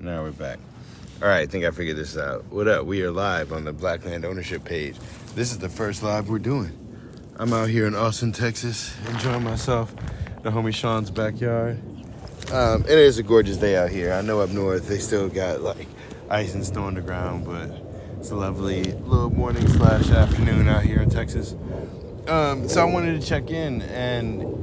Now we're back. All right, I think I figured this out. What up? We are live on the Black Land Ownership page. This is the first live we're doing. I'm out here in Austin, Texas, enjoying myself. The homie Sean's backyard. It is a gorgeous day out here. I know up north they still got like ice and snow on the ground, but it's a lovely little morning / afternoon out here in Texas. So I wanted to check in and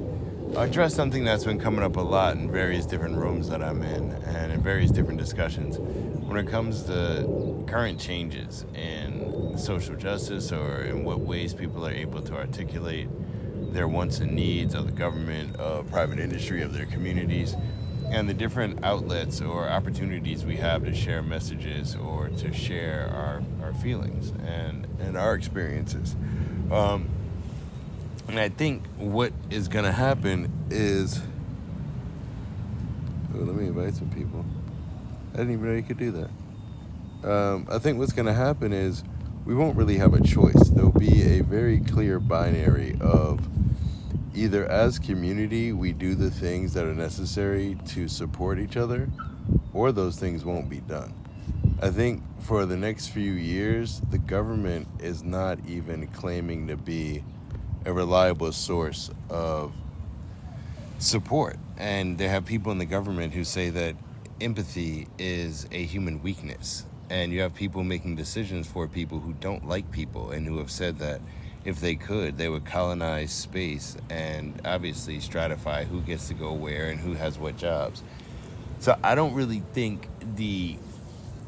address something that's been coming up a lot in various different rooms that I'm in and in various different discussions when it comes to current changes in social justice or in what ways people are able to articulate their wants and needs of the government, of private industry, of their communities, and the different outlets or opportunities we have to share messages or to share our feelings and our experiences. And I think what is going to happen is... Oh, let me invite some people. I didn't even know you could do that. I think what's going to happen is we won't really have a choice. There'll be a very clear binary of either as community we do the things that are necessary to support each other, or those things won't be done. I think for the next few years, the government is not even claiming to be a reliable source of support. And they have people in the government who say that empathy is a human weakness. And you have people making decisions for people who don't like people and who have said that if they could, they would colonize space and obviously stratify who gets to go where and who has what jobs. So I don't really think the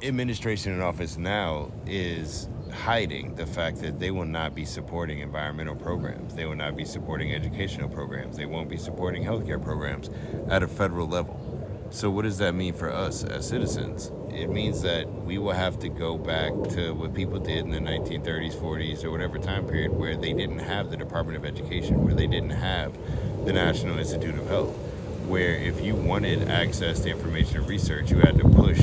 administration in office now is hiding the fact that they will not be supporting environmental programs. They will not be supporting educational programs. They won't be supporting healthcare programs at a federal level. So what does that mean for us as citizens? It means that we will have to go back to what people did in the 1930s, 40s, or whatever time period where they didn't have the Department of Education, where they didn't have the National Institute of Health, where if you wanted access to information and research, you had to push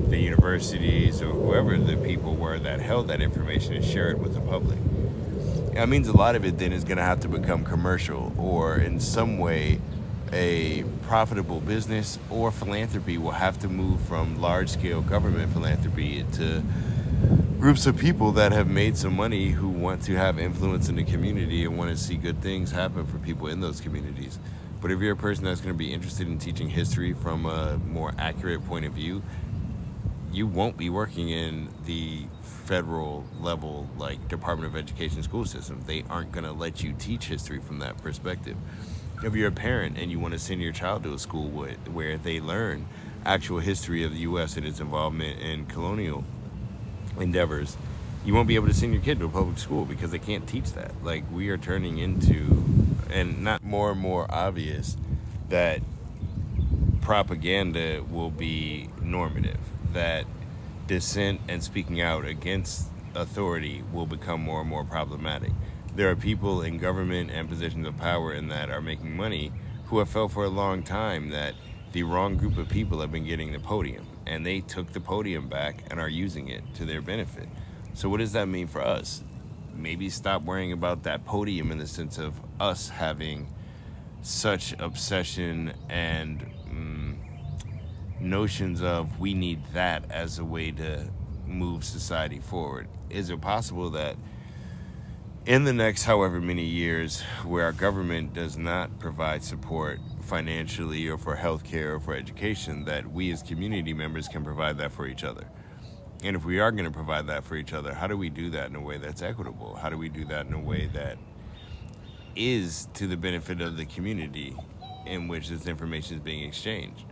the universities or whoever the people were that held that information and share it with the public. That means a lot of it then is going to have to become commercial or in some way a profitable business, or philanthropy will have to move from large-scale government philanthropy to groups of people that have made some money who want to have influence in the community and want to see good things happen for people in those communities. But if you're a person that's going to be interested in teaching history from a more accurate point of view, you won't be working in the federal level, like Department of Education school system. They aren't going to let you teach history from that perspective. If you're a parent and you want to send your child to a school where they learn actual history of the U.S. and its involvement in colonial endeavors, you won't be able to send your kid to a public school because they can't teach that. Like, we are turning into, and not more and more obvious, that propaganda will be normative, that dissent and speaking out against authority will become more and more problematic. There are people in government and positions of power in that are making money who have felt for a long time that the wrong group of people have been getting the podium, and they took the podium back and are using it to their benefit. So what does that mean for us? Maybe stop worrying about that podium in the sense of us having such obsession and notions of we need that as a way to move society forward. Is it possible that in the next however many years where our government does not provide support financially or for healthcare or for education, that we as community members can provide that for each other? And if we are going to provide that for each other, how do we do that in a way that's equitable? How do we do that in a way that is to the benefit of the community in which this information is being exchanged?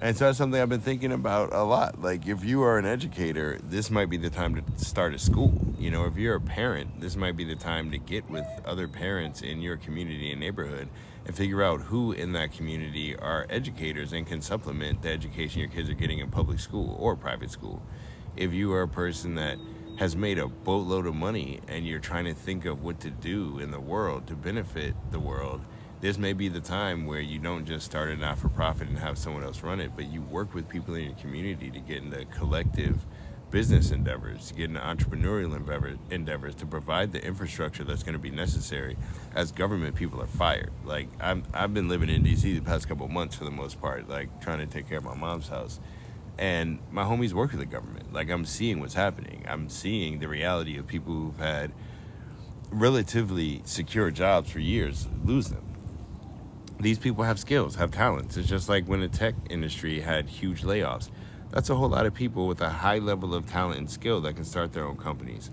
And so that's something I've been thinking about a lot. Like, if you are an educator, this might be the time to start a school. You know, if you're a parent, this might be the time to get with other parents in your community and neighborhood and figure out who in that community are educators and can supplement the education your kids are getting in public school or private school. If you are a person that has made a boatload of money and you're trying to think of what to do in the world to benefit the world, this may be the time where you don't just start a not-for-profit and have someone else run it, but you work with people in your community to get into collective business endeavors, to get into entrepreneurial endeavors, to provide the infrastructure that's going to be necessary as government people are fired. Like, I've been living in D.C. the past couple of months for the most part, like trying to take care of my mom's house. And my homies work for the government. Like, I'm seeing what's happening. I'm seeing the reality of people who've had relatively secure jobs for years lose them. These people have skills, have talents. It's just like when the tech industry had huge layoffs. That's a whole lot of people with a high level of talent and skill that can start their own companies.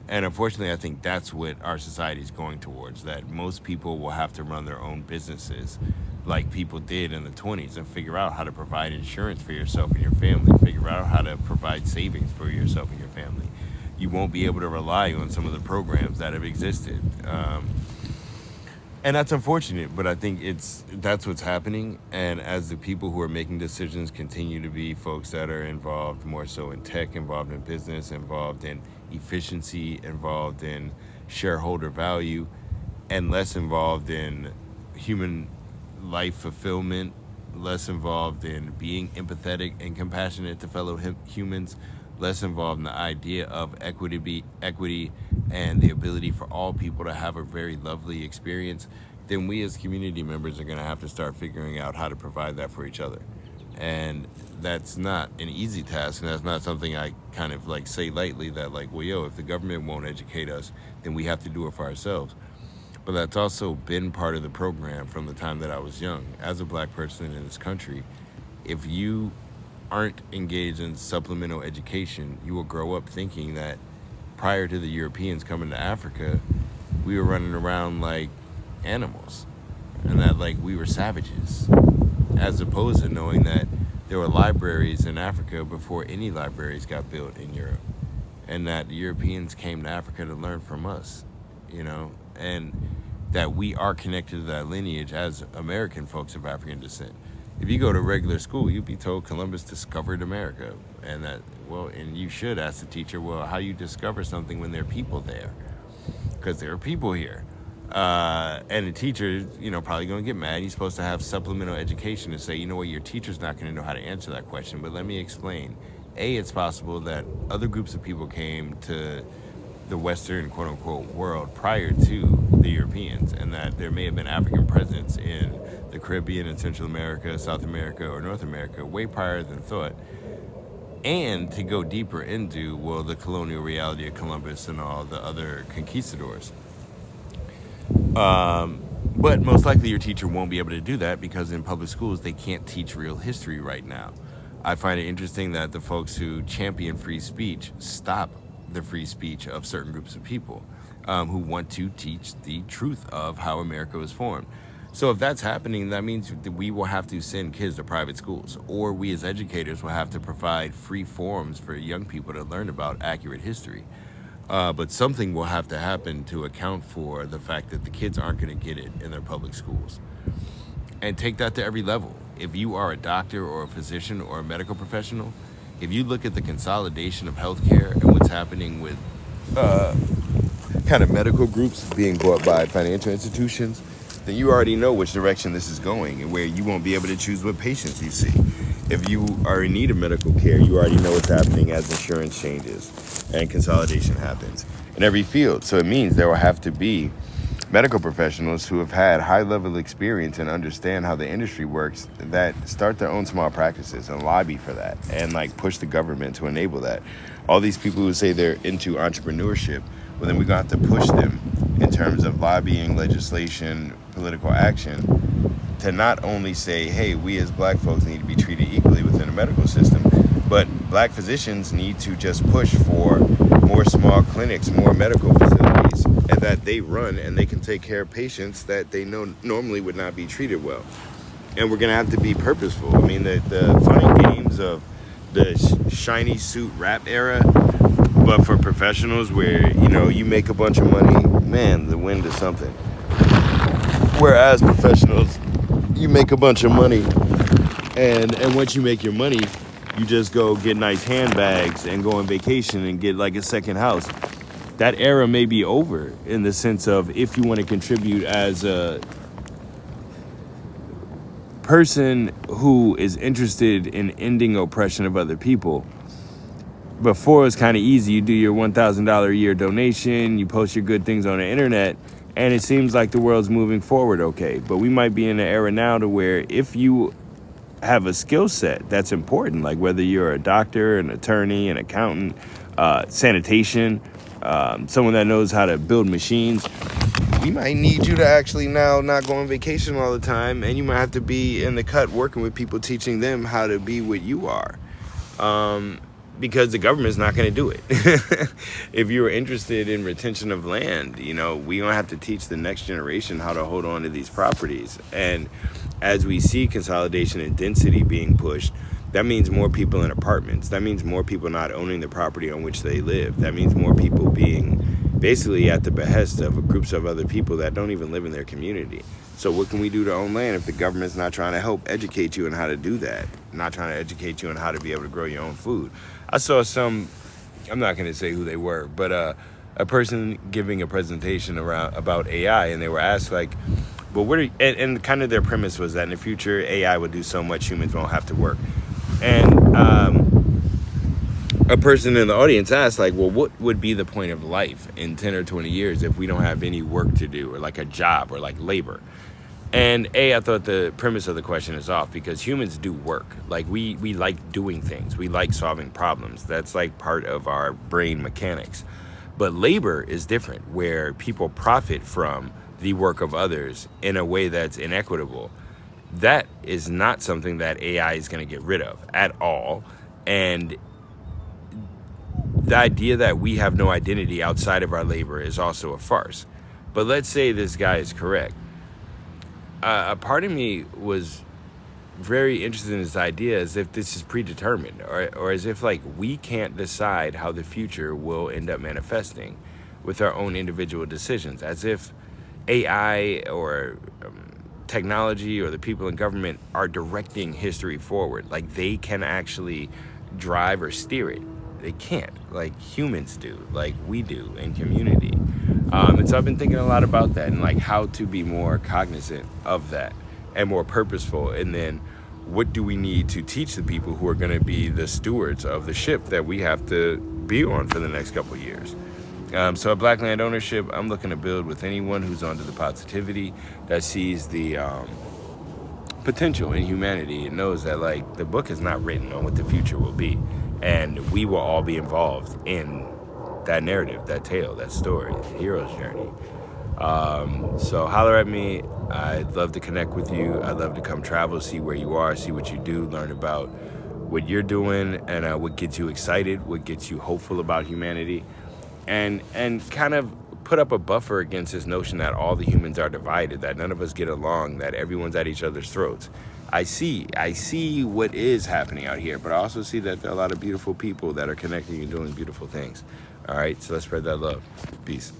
And unfortunately, I think that's what our society is going towards, that most people will have to run their own businesses like people did in the 20s and figure out how to provide insurance for yourself and your family, figure out how to provide savings for yourself and your family. You won't be able to rely on some of the programs that have existed. And that's unfortunate, but I think that's what's happening. And as the people who are making decisions continue to be folks that are involved more so in tech, involved in business, involved in efficiency, involved in shareholder value, and less involved in human life fulfillment, less involved in being empathetic and compassionate to fellow humans, less involved in the idea of equity and the ability for all people to have a very lovely experience, then we as community members are going to have to start figuring out how to provide that for each other. And that's not an easy task, and that's not something I kind of like say lightly, that like, well, yo, if the government won't educate us, then we have to do it for ourselves. But that's also been part of the program from the time that I was young. As a black person in this country, if you aren't engaged in supplemental education, you will grow up thinking that prior to the Europeans coming to Africa, we were running around like animals and that like we were savages, as opposed to knowing that there were libraries in Africa before any libraries got built in Europe, and that the Europeans came to Africa to learn from us, you know, and that we are connected to that lineage as American folks of African descent. If you go to regular school, you'd be told Columbus discovered America, and that, well, and you should ask the teacher, well, how you discover something when there are people there? Because there are people here. And the teacher, you know, probably going to get mad. He's supposed to have supplemental education to say, you know what, your teacher's not going to know how to answer that question, but let me explain. A, it's possible that other groups of people came to the Western, quote-unquote, world prior to the Europeans, and that there may have been African presence in the Caribbean and Central America, South America, or North America way prior than thought. And to go deeper into, well, the colonial reality of Columbus and all the other conquistadors. But most likely your teacher won't be able to do that because in public schools they can't teach real history right now. I find it interesting that the folks who champion free speech stop the free speech of certain groups of people who want to teach the truth of how America was formed. So if that's happening, that means that we will have to send kids to private schools, or we as educators will have to provide free forums for young people to learn about accurate history. But something will have to happen to account for the fact that the kids aren't going to get it in their public schools. And take that to every level. If you are a doctor or a physician or a medical professional, if you look at the consolidation of healthcare and what's happening with kind of medical groups being bought by financial institutions, then you already know which direction this is going and where you won't be able to choose what patients you see. If you are in need of medical care, you already know what's happening as insurance changes and consolidation happens in every field. So it means there will have to be medical professionals who have had high level experience and understand how the industry works that start their own small practices and lobby for that and like push the government to enable that. All these people who say they're into entrepreneurship, well, then we're going to have to push them in terms of lobbying, legislation, political action to not only say, hey, we as black folks need to be treated equally within the medical system, but black physicians need to just push for more small clinics, more medical facilities, and that they run and they can take care of patients that they know normally would not be treated well. And we're going to have to be purposeful. I mean, the funny games of the shiny suit rap era, but for professionals where, you know, you make a bunch of money, man, the wind is something. Whereas professionals, you make a bunch of money, and once you make your money, you just go get nice handbags and go on vacation and get like a second house. That era may be over in the sense of if you want to contribute as a person who is interested in ending oppression of other people. Before it was kind of easy. You do your $1,000 a year donation, you post your good things on the internet, and it seems like the world's moving forward okay. But we might be in an era now to where if you have a skill set that's important, like whether you're a doctor, an attorney, an accountant, sanitation, someone that knows how to build machines. We might need you to actually now not go on vacation all the time, and you might have to be in the cut working with people, teaching them how to be what you are. Because the government's not going to do it. If you were interested in retention of land, we don't have to teach the next generation how to hold on to these properties. And as we see consolidation and density being pushed, that means more people in apartments. That means more people not owning the property on which they live. That means more people being basically at the behest of groups of other people that don't even live in their community. So what can we do to own land if the government's not trying to help educate you on how to do that? Not trying to educate you on how to be able to grow your own food. I saw I'm not going to say who they were, but a person giving a presentation about AI, and they were asked well, and kind of their premise was that in the future, AI would do so much humans won't have to work. And a person in the audience asked, well, what would be the point of life in 10 or 20 years if we don't have any work to do, or like a job, or like labor? And I thought the premise of the question is off, because humans do work. We like doing things. We like solving problems. That's part of our brain mechanics. But labor is different, where people profit from the work of others in a way that's inequitable. That is not something that AI is going to get rid of at all. And the idea that we have no identity outside of our labor is also a farce. But let's say this guy is correct. A part of me was very interested in this idea as if this is predetermined, or as if we can't decide how the future will end up manifesting with our own individual decisions, as if AI or technology or the people in government are directing history forward. They can actually drive or steer it. They can't, humans do, we do in community. And so I've been thinking a lot about that, and how to be more cognizant of that and more purposeful. And then what do we need to teach the people who are going to be the stewards of the ship that we have to be on for the next couple of years? So at Black Land Ownership, I'm looking to build with anyone who's onto the positivity, that sees the potential in humanity, and knows that the book is not written on what the future will be. And we will all be involved in that narrative, that tale, that story, the hero's journey. So holler at me. I'd love to connect with you. I'd love to come travel, see where you are, see what you do, learn about what you're doing, and what gets you excited, what gets you hopeful about humanity, and kind of put up a buffer against this notion that all the humans are divided, that none of us get along, that everyone's at each other's throats. I see what is happening out here, but I also see that there are a lot of beautiful people that are connecting and doing beautiful things. All right, so let's spread that love. Peace.